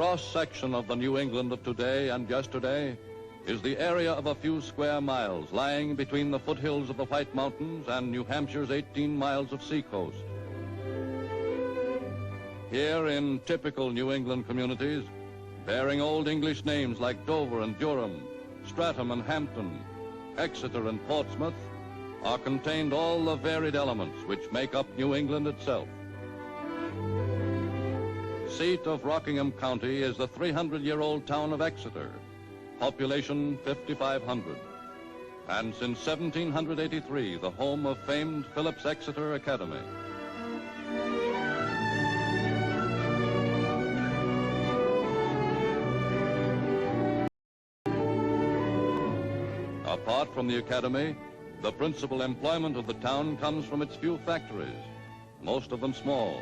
cross-section of the New England of today and yesterday is the area of a few square miles lying between the foothills of the White Mountains and New Hampshire's 18 miles of seacoast. Here in typical New England communities, bearing old English names like Dover and Durham, Stratham and Hampton, Exeter and Portsmouth, are contained all the varied elements which make up New England itself. Seat of Rockingham County is the 300-year-old town of Exeter, population 5,500, and since 1783, the home of famed Phillips Exeter Academy. Apart from the academy, the principal employment of the town comes from its few factories, most of them small.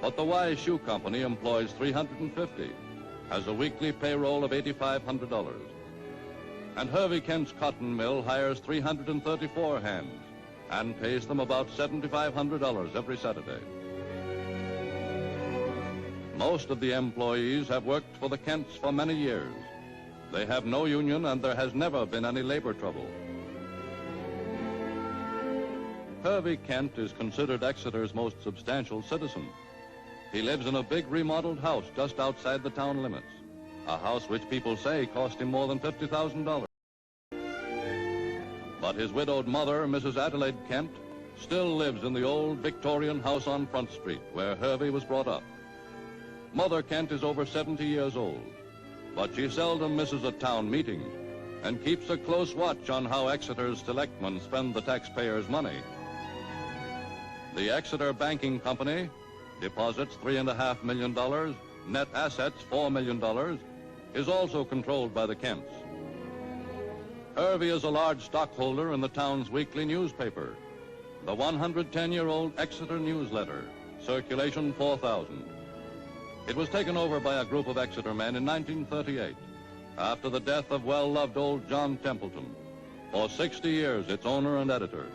But the Wise Shoe Company employs 350, has a weekly payroll of $8,500. And Hervey Kent's cotton mill hires 334 hands and pays them about $7,500 every Saturday. Most of the employees have worked for the Kents for many years. They have no union and there has never been any labor trouble. Hervey Kent is considered Exeter's most substantial citizen. He lives in a big remodeled house just outside the town limits, a house which people say cost him more than $50,000. But his widowed mother, Mrs. Adelaide Kent, still lives in the old Victorian house on Front Street, where Hervey was brought up. Mother Kent is over 70 years old, but she seldom misses a town meeting and keeps a close watch on how Exeter's selectmen spend the taxpayers' money. The Exeter Banking Company, deposits $3.5 million, net assets $4 million, is also controlled by the Kents. Hervey is a large stockholder in the town's weekly newspaper, the 110-year-old Exeter Newsletter, circulation 4,000. It was taken over by a group of Exeter men in 1938, after the death of well-loved old John Templeton. For 60 years, its owner and editor.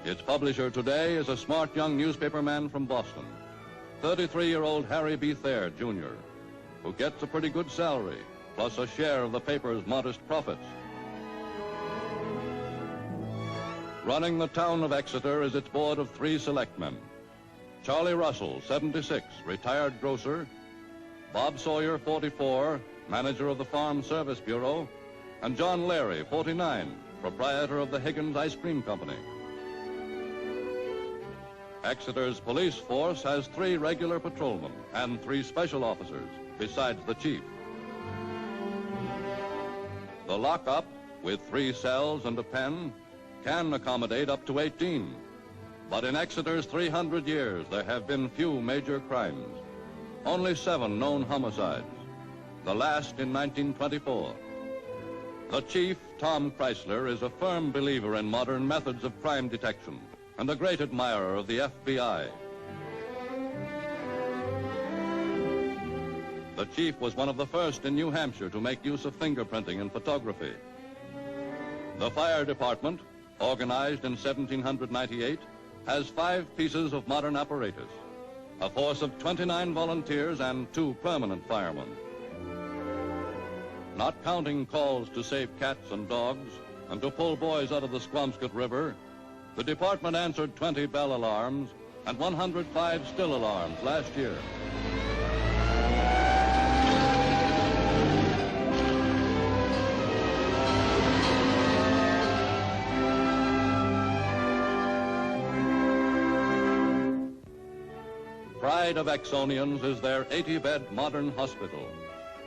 Its publisher today is a smart young newspaperman from Boston, 33-year-old Harry B. Thayer, Jr., who gets a pretty good salary, plus a share of the paper's modest profits. Running the town of Exeter is its board of 3 selectmen. Charlie Russell, 76, retired grocer, Bob Sawyer, 44, manager of the Farm Service Bureau, and John Larry, 49, proprietor of the Higgins Ice Cream Company. Exeter's police force has 3 regular patrolmen and 3 special officers, besides the chief. The lockup, with 3 cells and a pen, can accommodate up to 18. But in Exeter's 300 years, there have been few major crimes. Only 7 known homicides, the last in 1924. The chief, Tom Chrysler, is a firm believer in modern methods of crime detection and a great admirer of the FBI. The chief was one of the first in New Hampshire to make use of fingerprinting in photography. The fire department, organized in 1798, has 5 pieces of modern apparatus, a force of 29 volunteers and 2 permanent firemen. Not counting calls to save cats and dogs and to pull boys out of the Squamscott River, the department answered 20 bell alarms and 105 still alarms last year. Pride of Exonians is their 80-bed modern hospital,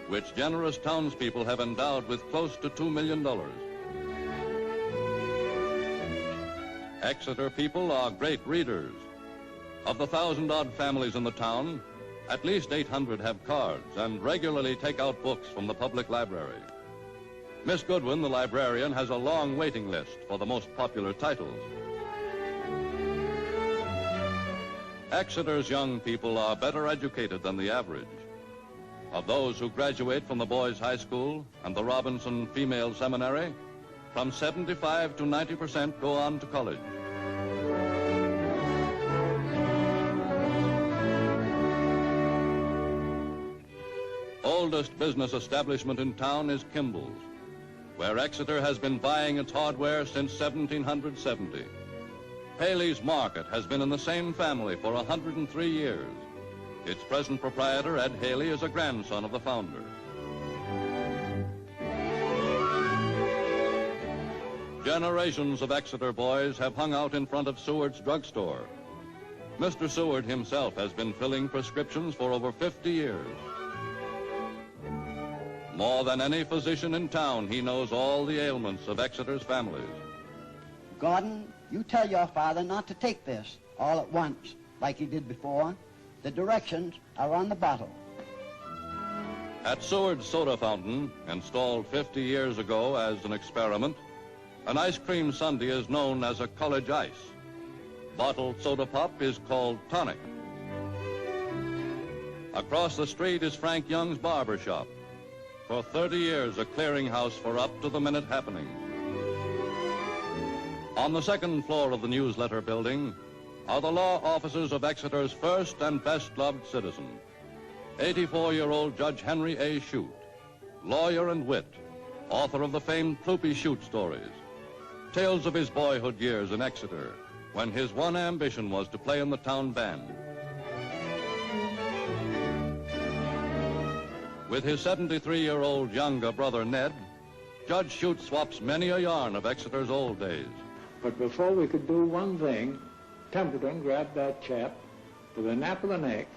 which generous townspeople have endowed with close to $2 million. Exeter people are great readers. Of the 1,000-odd families in the town, at least 800 have cards and regularly take out books from the public library. Miss Goodwin, the librarian, has a long waiting list for the most popular titles. Exeter's young people are better educated than the average. Of those who graduate from the Boys' High School and the Robinson Female Seminary, from 75 to 90% go on to college. oldest business establishment in town is Kimball's, where Exeter has been buying its hardware since 1770. Haley's Market has been in the same family for 103 years. Its present proprietor, Ed Haley, is a grandson of the founder. Generations of Exeter boys have hung out in front of Seward's drugstore. Mr. Seward himself has been filling prescriptions for over 50 years. More than any physician in town, he knows all the ailments of Exeter's families. Gordon, you tell your father not to take this all at once, like he did before. The directions are on the bottle. At Seward's soda fountain, installed 50 years ago as an experiment, an ice cream sundae is known as a college ice. Bottled soda pop is called tonic. Across the street is Frank Young's barber shop. For 30 years, a clearinghouse for up-to-the-minute happenings. On the second floor of the newsletter building are the law offices of Exeter's first and best-loved citizen, 84-year-old Judge Henry A. Shute, lawyer and wit, author of the famed Ploopy Shute stories, tales of his boyhood years in Exeter, when his one ambition was to play in the town band. With his 73-year-old younger brother, Ned, Judge Shute swaps many a yarn of Exeter's old days. But before we could do one thing, Templeton grabbed that chap with the nape of the neck,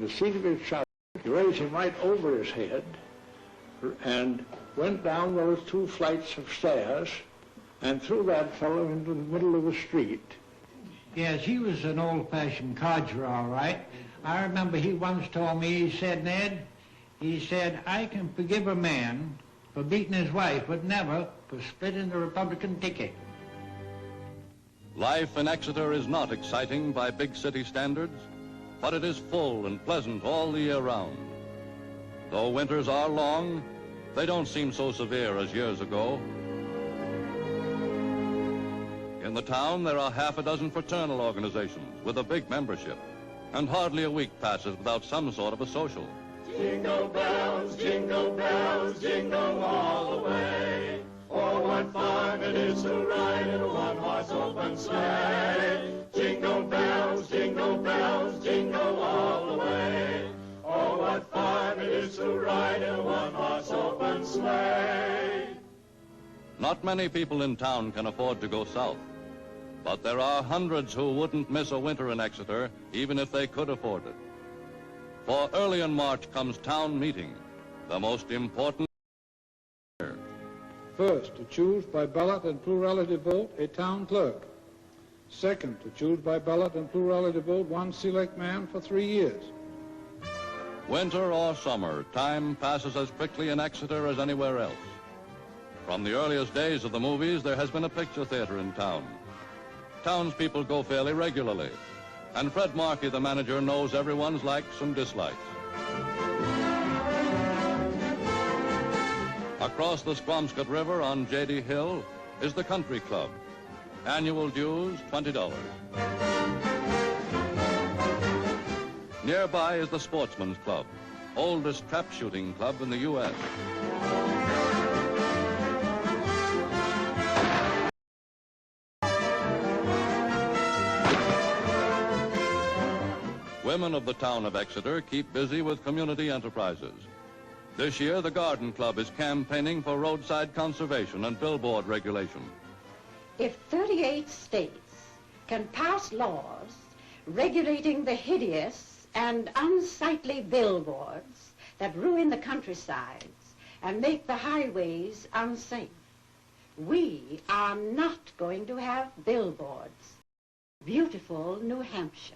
the seat of his shot, raised him right over his head, and went down those 2 flights of stairs and threw that fellow into the middle of the street. Yes, he was an old-fashioned codger, all right. I remember he once told me, he said, Ned, he said, I can forgive a man for beating his wife, but never for splitting the Republican ticket. Life in Exeter is not exciting by big city standards, but it is full and pleasant all the year round. Though winters are long, they don't seem so severe as years ago. In the town, there are half a dozen fraternal organizations with a big membership, and hardly a week passes without some sort of a social. Jingle bells, jingle all the way. Oh, what fun it is to ride in a one-horse open sleigh. Jingle bells, jingle all the way. Oh, what fun it is to ride in a one-horse open sleigh. Not many people in town can afford to go south, but there are hundreds who wouldn't miss a winter in Exeter, even if they could afford it. For early in March comes town meeting, the most important. First, to choose by ballot and plurality vote a town clerk. Second, to choose by ballot and plurality vote 1 select man for 3 years. Winter or summer, time passes as quickly in Exeter as anywhere else. From the earliest days of the movies, there has been a picture theater in town. Townspeople go fairly regularly, and Fred Markey, the manager, knows everyone's likes and dislikes. Across the Squamscott River on J.D. Hill is the Country Club. Annual dues, $20. Nearby is the Sportsman's Club, oldest trap shooting club in the U.S. Women of the town of Exeter keep busy with community enterprises. This year, the Garden Club is campaigning for roadside conservation and billboard regulation. If 38 states can pass laws regulating the hideous and unsightly billboards that ruin the countrysides and make the highways unsafe, we are not going to have billboards. Beautiful New Hampshire.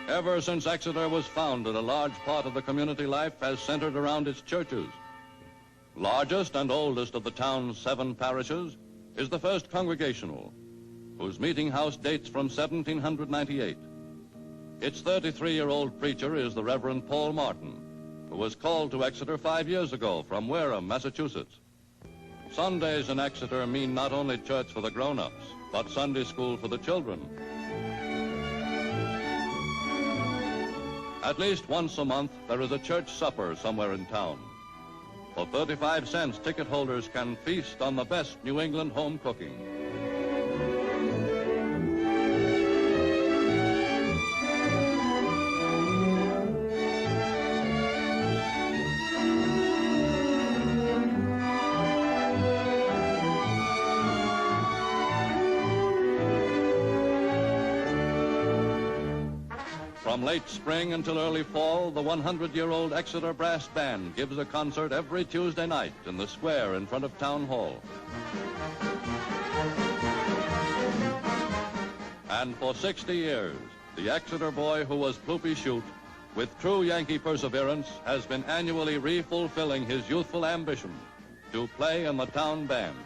Ever since Exeter was founded, a large part of the community life has centered around its churches. Largest and oldest of the town's 7 parishes is the First Congregational, whose meeting house dates from 1798. Its 33-year-old preacher is the Reverend Paul Martin, who was called to Exeter 5 years ago from Wareham, Massachusetts. Sundays in Exeter mean not only church for the grown-ups, but Sunday school for the children. At least once a month, there is a church supper somewhere in town. For 35 cents, ticket holders can feast on the best New England home cooking. From late spring until early fall, the 100-year-old Exeter Brass Band gives a concert every Tuesday night in the square in front of Town Hall. And for 60 years, the Exeter boy who was Ploopy Shoot, with true Yankee perseverance, has been annually re-fulfilling his youthful ambition to play in the town band.